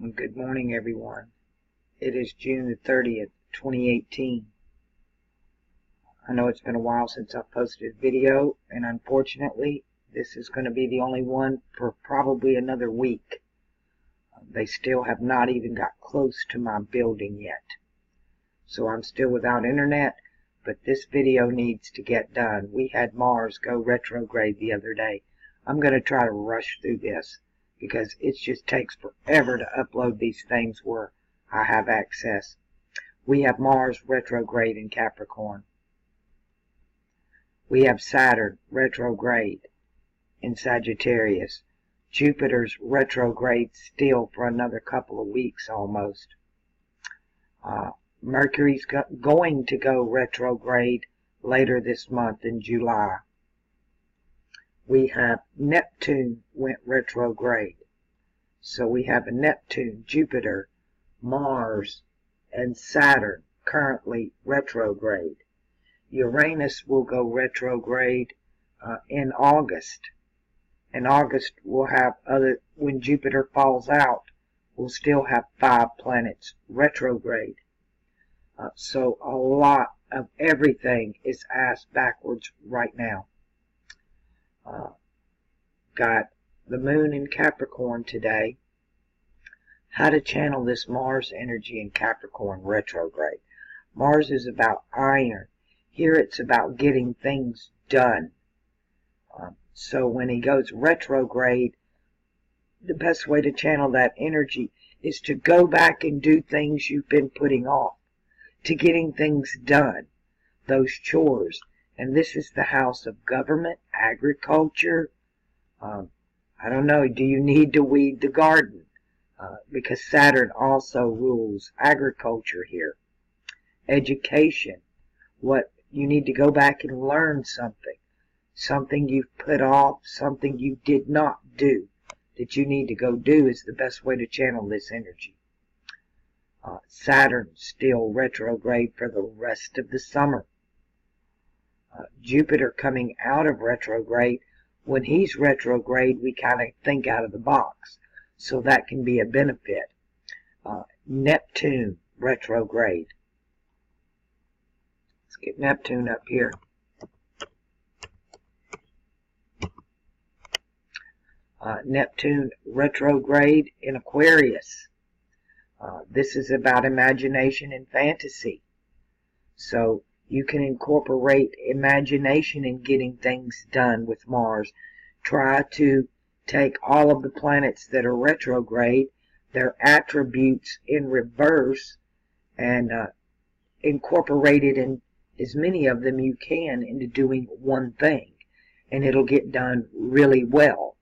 Good morning, everyone. It is June the 30th, 2018. I know it's been a while since I've posted a video, and unfortunately, this is going to be the only one for probably another week. They still have not even got close to my building yet. So I'm still without internet, but this video needs to get done. We had Mars go retrograde the other day. I'm going to try to rush through this, because it just takes forever to upload these things where I have access. We have Mars retrograde in Capricorn. We have Saturn retrograde in Sagittarius. Jupiter's retrograde still for another couple of weeks almost. Mercury's going to go retrograde later this month in July. We have Neptune went retrograde. So we have a Neptune, Jupiter, Mars, and Saturn currently retrograde. Uranus will go retrograde in August. In August we'll have when Jupiter falls out, we'll still have 5 planets retrograde. So a lot of everything is ass backwards right now. Got the moon in Capricorn today. How to channel this Mars energy in Capricorn retrograde. Mars is about iron. Here it's about getting things done. So when he goes retrograde, the best way to channel that energy is to go back and do things you've been putting off, to getting things done, those chores. And this is the house of government, agriculture. I don't know, do you need to weed the garden? Because Saturn also rules agriculture here. Education. What you need to go back and learn something. Something you've put off, something you did not do, that you need to go do is the best way to channel this energy. Saturn still retrograde for the rest of the summer. Jupiter coming out of retrograde. When he's retrograde, we kind of think out of the box. So that can be a benefit. Neptune retrograde. Let's get Neptune up here. Neptune retrograde in Aquarius. This is about imagination and fantasy. So you can incorporate imagination in getting things done with Mars. Try to take all of the planets that are retrograde, their attributes in reverse, and incorporate it in as many of them you can into doing one thing. And it'll get done really well,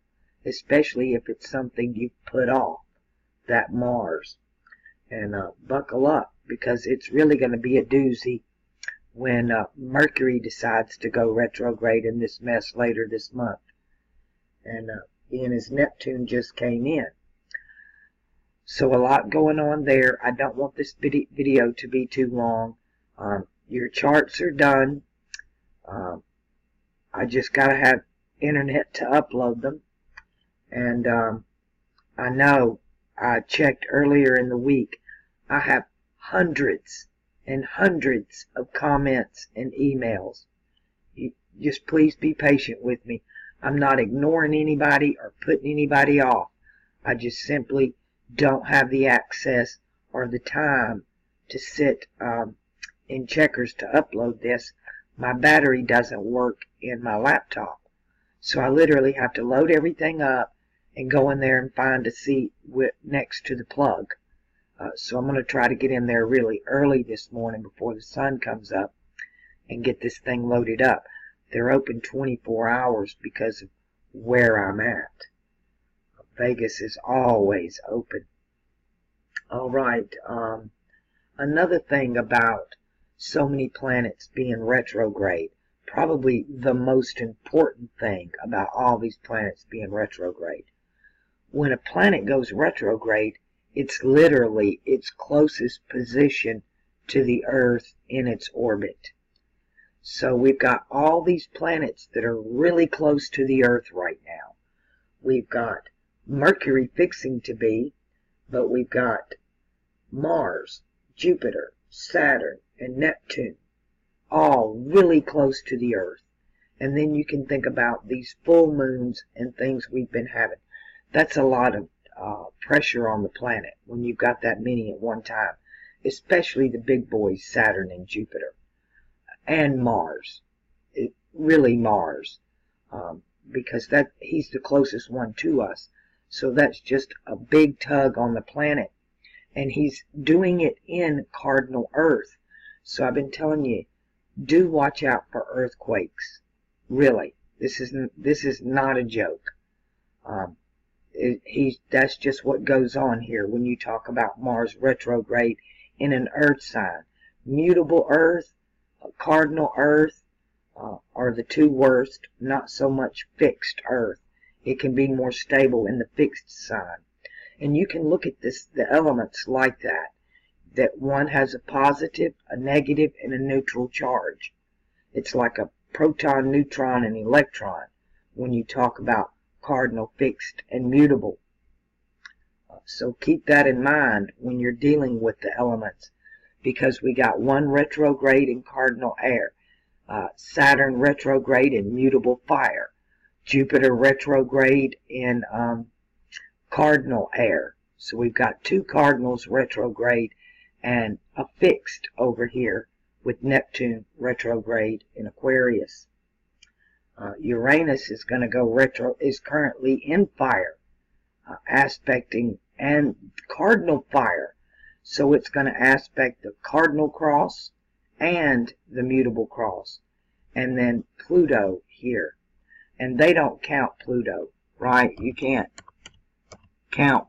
especially if it's something you've put off, that Mars. And buckle up, because it's really going to be a doozy when Mercury decides to go retrograde in this mess later this month. And being as Neptune just came in. So a lot going on there. I don't want this video to be too long. Your charts are done. I just got to have internet to upload them. And I know I checked earlier in the week. I have hundreds and hundreds of comments and emails. Just please be patient with me. I'm not ignoring anybody or putting anybody off. I just simply don't have the access or the time to sit in Checkers to upload this. My battery doesn't work in my laptop. So I literally have to load everything up and go in there and find a seat next to the plug. So I'm going to try to get in there really early this morning before the sun comes up and get this thing loaded up. They're open 24 hours because of where I'm at. Vegas is always open. Alright, another thing about so many planets being retrograde, probably the most important thing about all these planets being retrograde. When a planet goes retrograde, it's literally its closest position to the Earth in its orbit. So we've got all these planets that are really close to the Earth right now. We've got Mercury fixing to be. but we've got Mars, Jupiter, Saturn, and Neptune, all really close to the Earth. And then you can think about these full moons and things we've been having. That's a lot of pressure on the planet when you've got that many at one time, especially the big boys, Saturn and Jupiter, and Mars. Really Mars, because he's the closest one to us. So that's just a big tug on the planet. And he's doing it in cardinal Earth. So I've been telling you, do watch out for earthquakes. Really, this is not a joke. That's just what goes on here when you talk about Mars retrograde in an Earth sign. Mutable Earth, cardinal Earth are the two worst. Not so much fixed Earth. It can be more stable in the fixed sign. And you can look at the elements like that. That one has a positive, a negative, and a neutral charge. It's like a proton, neutron, and electron when you talk about cardinal, fixed, and mutable. So keep that in mind when you're dealing with the elements, because we got one retrograde in cardinal air, Saturn retrograde in mutable fire, Jupiter retrograde in cardinal air. So we've got two cardinals retrograde and a fixed over here with Neptune retrograde in Aquarius. Uranus is going to go is currently in fire, aspecting and cardinal fire. So it's going to aspect the cardinal cross and the mutable cross. And then Pluto here. And they don't count Pluto, right? You can't count.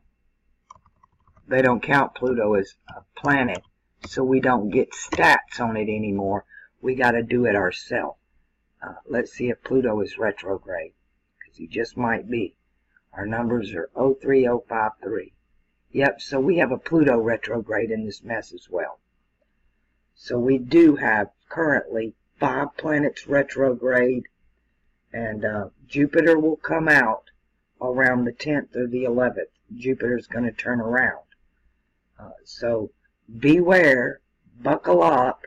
They don't count Pluto as a planet. So we don't get stats on it anymore. We got to do it ourselves. Let's see if Pluto is retrograde, because he just might be. Our numbers are 03053. Yep, so we have a Pluto retrograde in this mess as well. So we do have currently 5 planets retrograde, and Jupiter will come out around the 10th or the 11th. Jupiter's going to turn around. So beware, buckle up,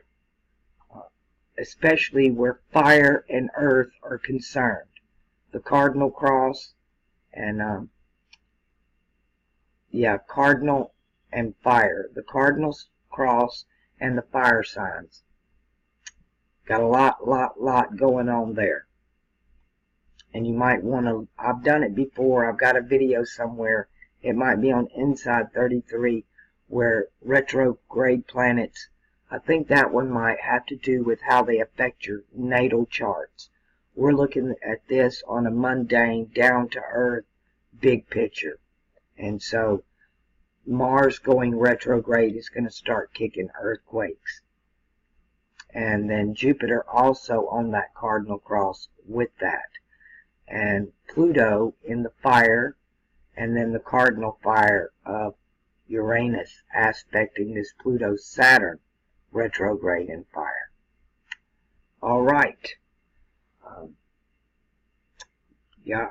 especially where fire and earth are concerned. The cardinal cross and, cardinal and fire. The cardinal cross and the fire signs. Got a lot going on there. And you might want to, I've done it before, I've got a video somewhere, it might be on Inside 33, where retrograde planets, I think that one might have to do with how they affect your natal charts. We're looking at this on a mundane, down-to-earth, big picture. And so, Mars going retrograde is going to start kicking earthquakes. And then Jupiter also on that cardinal cross with that. And Pluto in the fire, and then the cardinal fire of Uranus aspecting this Pluto-Saturn retrograde in fire. All right.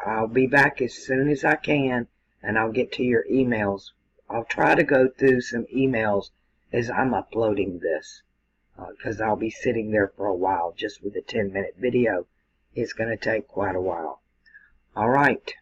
I'll be back as soon as I can, and I'll get to your emails. I'll try to go through some emails as I'm uploading this, because I'll be sitting there for a while. Just with a 10-minute video, it's going to take quite a while. All right.